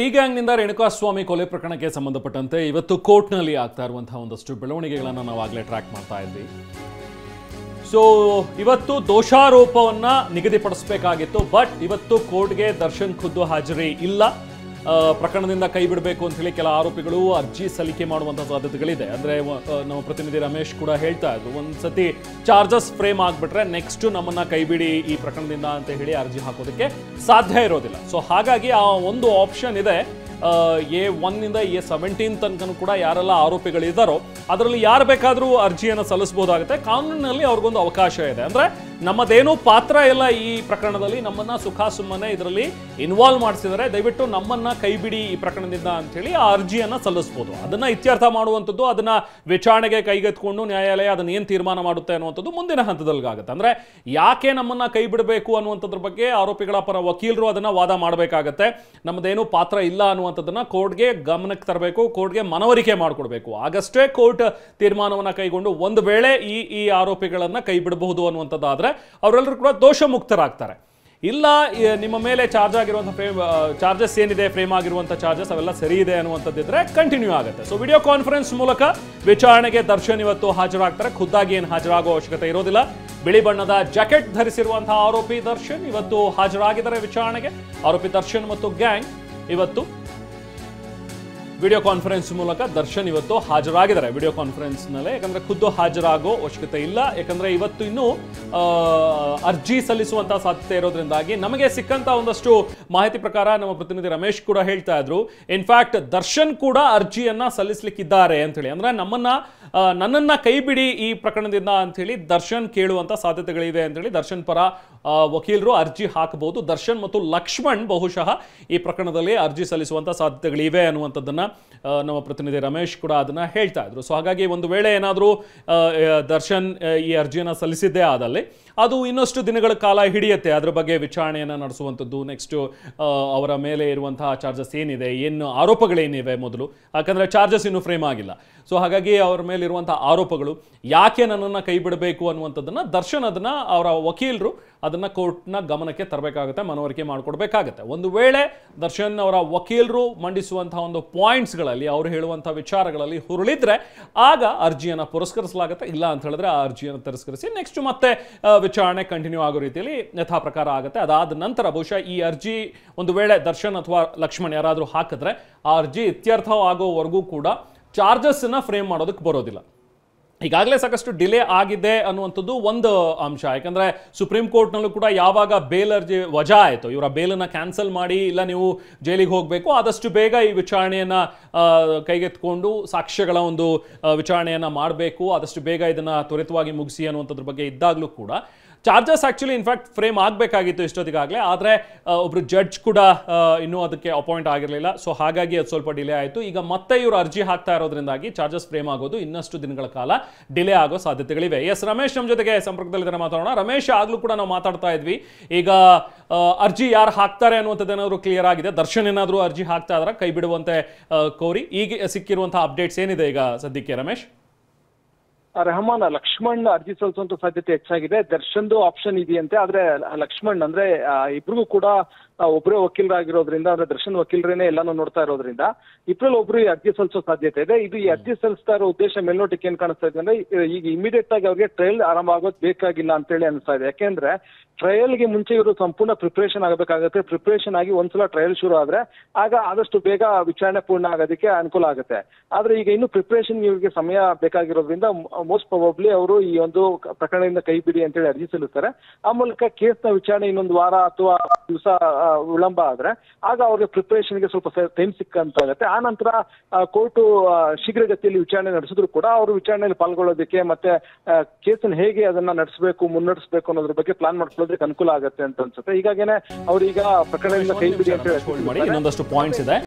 T ಗ್ಯಾಂಗ್ನಿಂದ Renukaswamy ಕೊಲೆ ಪ್ರಕರಣಕ್ಕೆ ಸಂಬಂಧಪಟ್ಟಂತೆ ಇವತ್ತು ಕೋರ್ಟ್ನಲ್ಲಿ ಆಗ್ತಾ ಇರುವಂತಹ ಒಂದಷ್ಟು ಬೆಳವಣಿಗೆಗಳನ್ನು ನಾವು ಆಗಲೇ ಟ್ರ್ಯಾಕ್ ಮಾಡ್ತಾ ಇದ್ವಿ. ಸೊ ಇವತ್ತು ದೋಷಾರೋಪವನ್ನ ನಿಗದಿಪಡಿಸಬೇಕಾಗಿತ್ತು, ಬಟ್ ಇವತ್ತು ಕೋರ್ಟ್ಗೆ ದರ್ಶನ್ ಖುದ್ದು ಹಾಜರಿ ಇಲ್ಲ. ಪ್ರಕರಣದಿಂದ ಕೈ ಬಿಡಬೇಕು ಅಂತ ಹೇಳಿ ಕೆಲ ಆರೋಪಿಗಳು ಅರ್ಜಿ ಸಲ್ಲಿಕೆ ಮಾಡುವಂತಹ ಸಾಧ್ಯತೆಗಳಿದೆ. ಅಂದ್ರೆ ನಮ್ಮ ಪ್ರತಿನಿಧಿ ರಮೇಶ್ ಕೂಡ ಹೇಳ್ತಾ ಇದ್ರು, ಒಂದ್ಸತಿ ಚಾರ್ಜಸ್ ಫ್ರೇಮ್ ಆಗ್ಬಿಟ್ರೆ ನೆಕ್ಸ್ಟ್ ನಮ್ಮನ್ನ ಕೈ ಬಿಡಿ ಈ ಪ್ರಕರಣದಿಂದ ಅಂತ ಹೇಳಿ ಅರ್ಜಿ ಹಾಕೋದಕ್ಕೆ ಸಾಧ್ಯ ಇರೋದಿಲ್ಲ. ಸೊ ಹಾಗಾಗಿ ಆ ಒಂದು ಆಪ್ಷನ್ ಇದೆ. A1 ನಿಂದ A17 ತನಕ ಕೂಡ ಯಾರೆಲ್ಲ ಆರೋಪಿಗಳಿದ್ದಾರೋ ಅದರಲ್ಲಿ ಯಾರು ಬೇಕಾದರೂ ಅರ್ಜಿಯನ್ನು ಸಲ್ಲಿಸಬಹುದಾಗುತ್ತೆ. ಕಾನೂನಿನಲ್ಲಿ ಅವ್ರಿಗೊಂದು ಅವಕಾಶ ಇದೆ. ಅಂದ್ರೆ ನಮ್ಮದೇನೂ ಪಾತ್ರ ಇಲ್ಲ ಈ ಪ್ರಕರಣದಲ್ಲಿ, ನಮ್ಮನ್ನ ಸುಖ ಸುಮ್ಮನೆ ಇದರಲ್ಲಿ ಇನ್ವಾಲ್ವ್ ಮಾಡಿಸಿದರೆ ದಯವಿಟ್ಟು ನಮ್ಮನ್ನ ಕೈ ಬಿಡಿ ಈ ಪ್ರಕರಣದಿಂದ ಅಂತ ಹೇಳಿ ಆ ಅರ್ಜಿಯನ್ನ ಸಲ್ಲಿಸಬಹುದು. ಅದನ್ನ ಇತ್ಯರ್ಥ ಮಾಡುವಂಥದ್ದು, ಅದನ್ನ ವಿಚಾರಣೆಗೆ ಕೈಗೆತ್ಕೊಂಡು ನ್ಯಾಯಾಲಯ ಅದನ್ನ ಏನು ತೀರ್ಮಾನ ಮಾಡುತ್ತೆ ಅನ್ನುವಂಥದ್ದು ಮುಂದಿನ ಹಂತದಲ್ಲಿ ಆಗುತ್ತೆ. ಅಂದ್ರೆ ಯಾಕೆ ನಮ್ಮನ್ನ ಕೈ ಬಿಡಬೇಕು ಅನ್ನುವಂಥದ್ರ ಬಗ್ಗೆ ಆರೋಪಿಗಳ ಪರ ವಕೀಲರು ಅದನ್ನ ವಾದ ಮಾಡಬೇಕಾಗತ್ತೆ. ನಮ್ಮದೇನೂ ಪಾತ್ರ ಇಲ್ಲ ಅನ್ನುವಂಥದ್ದನ್ನ ಕೋರ್ಟ್ಗೆ ಗಮನಕ್ಕೆ ತರಬೇಕು, ಕೋರ್ಟ್ಗೆ ಮನವರಿಕೆ ಮಾಡಿಕೊಡ್ಬೇಕು. ಆಗಷ್ಟೇ ಕೋರ್ಟ್ ತೀರ್ಮಾನವನ್ನ ಕೈಗೊಂಡು ಒಂದು ವೇಳೆ ಈ ಆರೋಪಿಗಳನ್ನ ಕೈ ಬಿಡಬಹುದು ಅನ್ನುವಂಥದ್ದಾದ್ರೆ ಅವರೆಲ್ಲರೂ ಕೂಡ ದೋಷ ಮುಕ್ತರಾಗ್ತಾರೆ. ಇಲ್ಲ ನಿಮ್ಮ ಮೇಲೆ ಚಾರ್ಜ್ ಆಗಿರುವಂತಹ ಚಾರ್ಜಸ್ ಏನಿದೆ, ಫ್ರೇಮ್ ಆಗಿರುವಂತಹ ಚಾರ್ಜಸ್ ಅವೆಲ್ಲ ಸರಿ ಇದೆ ಅನ್ನುವಂಥದ್ದಿದ್ರೆ ಕಂಟಿನ್ಯೂ ಆಗುತ್ತೆ. ಸೊ ವಿಡಿಯೋ ಕಾನ್ಫರೆನ್ಸ್ ಮೂಲಕ ವಿಚಾರಣೆಗೆ ದರ್ಶನ್ ಇವತ್ತು ಹಾಜರಾಗ್ತಾರೆ. ಖುದ್ದಾಗಿ ಏನು ಹಾಜರಾಗೋ ಅವಶ್ಯಕತೆ ಇರೋದಿಲ್ಲ. ಬಿಳಿ ಬಣ್ಣದ ಜಾಕೆಟ್ ಧರಿಸಿರುವಂತಹ ಆರೋಪಿ ದರ್ಶನ್ ಇವತ್ತು ಹಾಜರಾಗಿದ್ದಾರೆ ವಿಚಾರಣೆಗೆ. ಆರೋಪಿ ದರ್ಶನ್ ಮತ್ತು ಗ್ಯಾಂಗ್ ಇವತ್ತು ವಿಡಿಯೋ ಕಾನ್ಫರೆನ್ಸ್ ಮೂಲಕ ದರ್ಶನ್ ಇವತ್ತು ಹಾಜರಾಗಿದ್ದಾರೆ ವಿಡಿಯೋ ಕಾನ್ಫರೆನ್ಸ್ ನಲ್ಲಿ. ಯಾಕಂದ್ರೆ ಖುದ್ದು ಹಾಜರಾಗೋ ಅವಶ್ಯಕತೆ ಇಲ್ಲ. ಯಾಕಂದ್ರೆ ಇವತ್ತು ಇನ್ನೂ ಅರ್ಜಿ ಸಲ್ಲಿಸುವಂತಹ ಸಾಧ್ಯತೆ ಇರೋದ್ರಿಂದಾಗಿ ನಮಗೆ ಸಿಕ್ಕಂತ ಒಂದಷ್ಟು ಮಾಹಿತಿ ಪ್ರಕಾರ ನಮ್ಮ ಪ್ರತಿನಿಧಿ ರಮೇಶ್ ಕೂಡ ಹೇಳ್ತಾ ಇದ್ರು, ಇನ್ಫ್ಯಾಕ್ಟ್ ದರ್ಶನ್ ಕೂಡ ಅರ್ಜಿಯನ್ನ ಸಲ್ಲಿಸಲಿಕ್ಕಿದ್ದಾರೆ ಅಂತ ಹೇಳಿ. ಅಂದ್ರೆ ನನ್ನನ್ನ ಕೈ ಬಿಡಿ ಈ ಪ್ರಕರಣದಿಂದ ಅಂತ ಹೇಳಿ ದರ್ಶನ್ ಕೇಳುವಂತ ಸಾಧ್ಯತೆಗಳಿವೆ ಅಂತ ಹೇಳಿ ದರ್ಶನ್ ಪರ ವಕೀಲರು ಅರ್ಜಿ ಹಾಕಬಹುದು. ದರ್ಶನ್ ಮತ್ತು ಲಕ್ಷ್ಮಣ್ ಬಹುಶಃ ಈ ಪ್ರಕರಣದಲ್ಲಿ ಅರ್ಜಿ ಸಲ್ಲಿಸುವಂತ ಸಾಧ್ಯತೆಗಳಿವೆ ಅನ್ನುವಂಥದ್ದನ್ನ ನಮ್ಮ ಪ್ರತಿನಿಧಿ ರಮೇಶ್ ಕೂಡ ಅದನ್ನ ಹೇಳ್ತಾ ಇದ್ರು. ಸೊ ಹಾಗಾಗಿ ಒಂದು ವೇಳೆ ಏನಾದರೂ ದರ್ಶನ್ ಈ ಅರ್ಜಿಯನ್ನು ಸಲ್ಲಿಸಿದ್ದೇ ಆದಲ್ಲಿ ಅದು ಇನ್ನಷ್ಟು ದಿನಗಳ ಕಾಲ ಹಿಡಿಯುತ್ತೆ. ಅದ್ರ ಬಗ್ಗೆ ವಿಚಾರಣೆಯನ್ನು ನಡೆಸುವಂಥದ್ದು, ನೆಕ್ಸ್ಟ್ ಅವರ ಮೇಲೆ ಇರುವಂತಹ ಚಾರ್ಜಸ್ ಏನಿದೆ, ಏನು ಆರೋಪಗಳೇನಿವೆ ಮೊದಲು, ಯಾಕಂದ್ರೆ ಚಾರ್ಜಸ್ ಇನ್ನೂ ಫ್ರೇಮ್ ಆಗಿಲ್ಲ. ಸೊ ಹಾಗಾಗಿ ಅವರ ಮೇಲೆ ಇರುವಂತಹ ಆರೋಪಗಳು, ಯಾಕೆ ನನ್ನನ್ನು ಕೈ ಬಿಡಬೇಕು ಅನ್ನುವಂಥದ್ದನ್ನ ದರ್ಶನ್ ಅದನ್ನ ಅವರ ವಕೀಲರು ಅದನ್ನ ಕೋರ್ಟ್ನ ಗಮನಕ್ಕೆ ತರಬೇಕಾಗುತ್ತೆ, ಮನವರಿಕೆ ಮಾಡಿಕೊಡ್ಬೇಕಾಗತ್ತೆ. ಒಂದು ವೇಳೆ ದರ್ಶನ್ ಅವರ ವಕೀಲರು ಮಂಡಿಸುವಂತಹ ಒಂದು ಪಾಯಿಂಟ್ಸ್ಗಳಲ್ಲಿ, ಅವರು ಹೇಳುವಂತಹ ವಿಚಾರಗಳಲ್ಲಿ ಹುರುಳಿದ್ರೆ ಆಗ ಅರ್ಜಿಯನ್ನು ಪುರಸ್ಕರಿಸಲಾಗುತ್ತೆ. ಇಲ್ಲ ಅಂತ ಹೇಳಿದ್ರೆ ಆ ಅರ್ಜಿಯನ್ನು ತಿರಸ್ಕರಿಸಿ ನೆಕ್ಸ್ಟ್ ಮತ್ತೆ ವಿಚಾರಣೆ ಕಂಟಿನ್ಯೂ ಆಗೋ ರೀತಿಯಲ್ಲಿ ಯಥಾ ಪ್ರಕಾರ ಆಗುತ್ತೆ. ಅದಾದ ನಂತರ ಬಹುಶಃ ಈ ಅರ್ಜಿ ಒಂದು ವೇಳೆ ದರ್ಶನ್ ಅಥವಾ ಲಕ್ಷ್ಮಣ್ ಯಾರಾದರೂ ಹಾಕಿದ್ರೆ ಆ ಅರ್ಜಿ ಇತ್ಯರ್ಥವಾಗೋವರೆಗೂ ಕೂಡ ಚಾರ್ಜಸ್ ಅನ್ನ ಫ್ರೇಮ್ ಮಾಡೋದಕ್ಕೆ ಬರೋದಿಲ್ಲ. ಈಗಾಗಲೇ ಸಾಕಷ್ಟು ಡಿಲೇ ಆಗಿದೆ ಅನ್ನುವಂಥದ್ದು ಒಂದು ಅಂಶ. ಯಾಕಂದ್ರೆ ಸುಪ್ರೀಂ ಕೋರ್ಟ್ನಲ್ಲೂ ಕೂಡ ಯಾವಾಗ ಬೇಲ್ ಅರ್ಜಿ ವಜಾ ಆಯಿತು, ಇವರ ಬೇಲನ್ನು ಕ್ಯಾನ್ಸಲ್ ಮಾಡಿ ಇಲ್ಲ ನೀವು ಜೈಲಿಗೆ ಹೋಗಬೇಕು, ಆದಷ್ಟು ಬೇಗ ಈ ವಿಚಾರಣೆಯನ್ನ ಕೈಗೆತ್ಕೊಂಡು ಸಾಕ್ಷ್ಯಗಳ ಒಂದು ವಿಚಾರಣೆಯನ್ನ ಮಾಡಬೇಕು, ಆದಷ್ಟು ಬೇಗ ಇದನ್ನ ತ್ವರಿತವಾಗಿ ಮುಗಿಸಿ ಅನ್ನುವಂಥದ್ರ ಬಗ್ಗೆ ಇದ್ದಾಗಲೂ ಕೂಡ ಚಾರ್ಜಸ್ ಆಕ್ಚುಲಿ ಇನ್ಫ್ಯಾಕ್ಟ್ ಫ್ರೇಮ್ ಆಗಬೇಕಾಗಿತ್ತು ಇಷ್ಟೊತ್ತಿಗಾಗಲೇ. ಆದರೆ ಒಬ್ರು ಜಡ್ಜ್ ಕೂಡ ಇನ್ನೂ ಅದಕ್ಕೆ ಅಪಾಯಿಂಟ್ ಆಗಿರಲಿಲ್ಲ. ಸೊ ಹಾಗಾಗಿ ಅದು ಸ್ವಲ್ಪ ಡಿಲೇ ಆಯಿತು. ಈಗ ಮತ್ತೆ ಇವರು ಅರ್ಜಿ ಹಾಕ್ತಾ ಇರೋದ್ರಿಂದಾಗಿ ಚಾರ್ಜಸ್ ಫ್ರೇಮ್ ಆಗೋದು ಇನ್ನಷ್ಟು ದಿನಗಳ ಕಾಲ ಡಿಲೇ ಆಗೋ ಸಾಧ್ಯತೆಗಳಿವೆ. ಎಸ್, ರಮೇಶ್ ನಮ್ಮ ಜೊತೆಗೆ ಸಂಪರ್ಕದಲ್ಲಿದ್ದಾರೆ, ಮಾತಾಡೋಣ. ರಮೇಶ್, ಆಗ್ಲೂ ಕೂಡ ನಾವು ಮಾತಾಡ್ತಾ ಇದ್ವಿ, ಈಗ ಅರ್ಜಿ ಯಾರು ಹಾಕ್ತಾರೆ ಅನ್ನುವಂಥದ್ದು ಏನಾದರೂ ಕ್ಲಿಯರ್ ಆಗಿದೆ? ದರ್ಶನ್ ಏನಾದರೂ ಅರ್ಜಿ ಹಾಕ್ತಾ ಇದಾರೆ ಕೈ ಬಿಡುವಂತೆ ಕೋರಿ? ಈಗ ಸಿಕ್ಕಿರುವಂತಹ ಅಪ್ಡೇಟ್ಸ್ ಏನಿದೆ ಈಗ ಸದ್ಯಕ್ಕೆ ರಮೇಶ್? ರೆಹಮಾನ್, ಲಕ್ಷ್ಮಣ್ ಅರ್ಜಿ ಸಲ್ಲಿಸುವಂತ ಸಾಧ್ಯತೆ ಹೆಚ್ಚಾಗಿದೆ. ದರ್ಶನ್ದು ಆಪ್ಷನ್ ಇದೆಯಂತೆ, ಆದ್ರೆ ಲಕ್ಷ್ಮಣ್ ಅಂದ್ರೆ ಇಬ್ರಿಗೂ ಕೂಡ ಒಬ್ಬರೇ ವಕೀಲರಾಗಿರೋದ್ರಿಂದ, ಅಂದ್ರೆ ದರ್ಶನ್ ವಕೀಲರೇನೆ ಎಲ್ಲಾನು ನೋಡ್ತಾ ಇರೋದ್ರಿಂದ ಇಬ್ರಲ್ಲಿ ಒಬ್ರು ಈ ಅರ್ಜಿ ಸಲ್ಲಿಸೋ ಸಾಧ್ಯತೆ ಇದೆ. ಇದು ಈ ಅರ್ಜಿ ಸಲ್ಲಿಸ್ತಾ ಇರೋ ಉದ್ದೇಶ ಮೇಲ್ನೋಟಕ್ಕೆ ಏನ್ ಕಾಣಿಸ್ತಾ ಇದೆ ಅಂದ್ರೆ ಈಗ ಇಮಿಡಿಯೇಟ್ ಆಗಿ ಅವ್ರಿಗೆ ಟ್ರಯಲ್ ಆರಂಭ ಆಗೋದು ಬೇಕಾಗಿಲ್ಲ ಅಂತ ಹೇಳಿ ಅನಿಸ್ತಾ ಇದೆ. ಯಾಕೆಂದ್ರೆ ಟ್ರಯಲ್ಗೆ ಮುಂಚೆ ಇವರು ಸಂಪೂರ್ಣ ಪ್ರಿಪರೇಷನ್ ಆಗಬೇಕಾಗುತ್ತೆ. ಪ್ರಿಪರೇಷನ್ ಆಗಿ ಒಂದ್ಸಲ ಟ್ರಯಲ್ ಶುರು ಆದ್ರೆ ಆಗ ಆದಷ್ಟು ಬೇಗ ವಿಚಾರಣೆ ಪೂರ್ಣ ಆಗೋದಕ್ಕೆ ಅನುಕೂಲ ಆಗುತ್ತೆ. ಆದ್ರೆ ಈಗ ಇನ್ನು ಪ್ರಿಪರೇಷನ್ ಇವರಿಗೆ ಸಮಯ ಬೇಕಾಗಿರೋದ್ರಿಂದ ಮೋಸ್ಟ್ ಪ್ರಾಬಬ್ಲಿ ಅವರು ಈ ಒಂದು ಪ್ರಕರಣದಿಂದ ಕೈ ಬಿಡಿ ಅಂತೇಳಿ ಅರ್ಜಿ ಸಲ್ಲಿಸ್ತಾರೆ. ಆ ಮೂಲಕ ಕೇಸ್ನ ವಿಚಾರಣೆ ಇನ್ನೊಂದು ವಾರ ಅಥವಾ ದಿವಸ ವಿಳಂಬ ಆದ್ರೆ ಆಗ ಅವ್ರಿಗೆ ಪ್ರಿಪರೇಷನ್ಗೆ ಸ್ವಲ್ಪ ಟೈಮ್ ಸಿಕ್ಕಂತಾಗುತ್ತೆ. ಆ ನಂತರ ಕೋರ್ಟು ಶೀಘ್ರಗತಿಯಲ್ಲಿ ವಿಚಾರಣೆ ನಡೆಸಿದ್ರು ಕೂಡ ಅವರು ವಿಚಾರಣೆಯಲ್ಲಿ ಪಾಲ್ಗೊಳ್ಳೋದಕ್ಕೆ ಮತ್ತೆ ಕೇಸನ್ನು ಹೇಗೆ ಅದನ್ನ ಮುನ್ನಡೆಸಬೇಕು ಅನ್ನೋದ್ರ ಬಗ್ಗೆ ಪ್ಲಾನ್ ಮಾಡ್ಕೊಳ್ಳೋದಕ್ಕೆ ಅನುಕೂಲ ಆಗುತ್ತೆ ಅಂತ ಅನ್ಸುತ್ತೆ. ಹೀಗಾಗೇನೆ ಅವ್ರೀಗ ಪ್ರಕರಣದಿಂದ ಕೈ ಬಿಡಿ ಅಂತ ಹೇಳಿ ಇನ್ನೊಂದಷ್ಟು ಪಾಯಿಂಟ್ಸ್ ಇದೆ.